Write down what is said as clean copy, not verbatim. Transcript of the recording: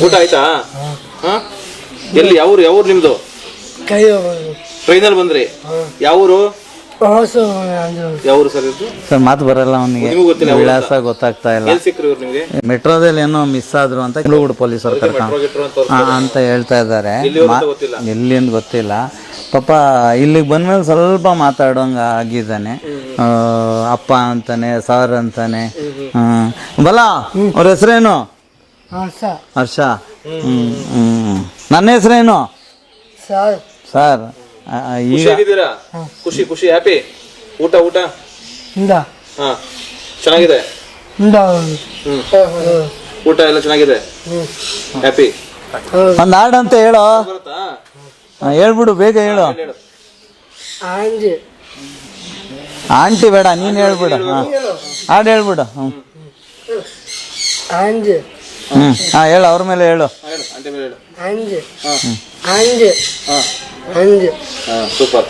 ಊಟ ಆಯ್ತಾ? ಎಲ್ಲಿ ಯಾವ ನಿಮ್ದು? ಟ್ರೈನಲ್ಲಿ ಬಂದ್ರಿ? ಯಾವೂರು ಸರ್ ಇದು? ಸರ್ ಮಾತು ಬರಲ್ಲ ಅವನಿಗೆ, ವಿಳಾಸ ಗೊತ್ತಾಗ್ತಾ ಇಲ್ಲ. ಮೆಟ್ರೋದಲ್ಲಿ ಏನೋ ಮಿಸ್ ಆದ್ರು ಅಂತ ಕುಂಬ್ಳಗೂಡು ಪೊಲೀಸರು ಅಂತ ಹೇಳ್ತಾ ಇದ್ದಾರೆ. ಎಲ್ಲಿಂದ ಗೊತ್ತಿಲ್ಲ ಪಾಪ. ಇಲ್ಲಿಗೆ ಬಂದ್ಮೇಲೆ ಸ್ವಲ್ಪ ಮಾತಾಡೋಂಗ ಆಗಿದ್ದಾನೆ. ಅಪ್ಪ ಅಂತಾನೆ, ಸಾರ್ ಅಂತಾನೆ. ಬಲ ಅವ್ರ ಹೆಸರೇನು? ಹರ್ಷ. ನನ್ನ ಹೆಸರೇನು? ಸರ್ ಈಗ ಖುಷಿ ಹ್ಯಾಪಿ? ಊಟ ಚೆನ್ನಾಗಿದೆ? ಊಟ ಎಲ್ಲ ಚೆನ್ನಾಗಿದೆ, ಹ್ಯಾಪಿ? ಒಂದು ಹಾಡು ಅಂತ ಹೇಳೋ. ಹೇಳ್ಬಿಡು, ಬೇಗ ಹೇಳು. ಆಂಟಿ ಬೇಡ, ನೀನು ಹೇಳ್ಬಿಡು. ಹಾಡು ಹೇಳ್ಬಿಡು. ಹೇಳು, ಅವ್ರ ಮೇಲೆ ಹೇಳು. ಸೂಪರ್.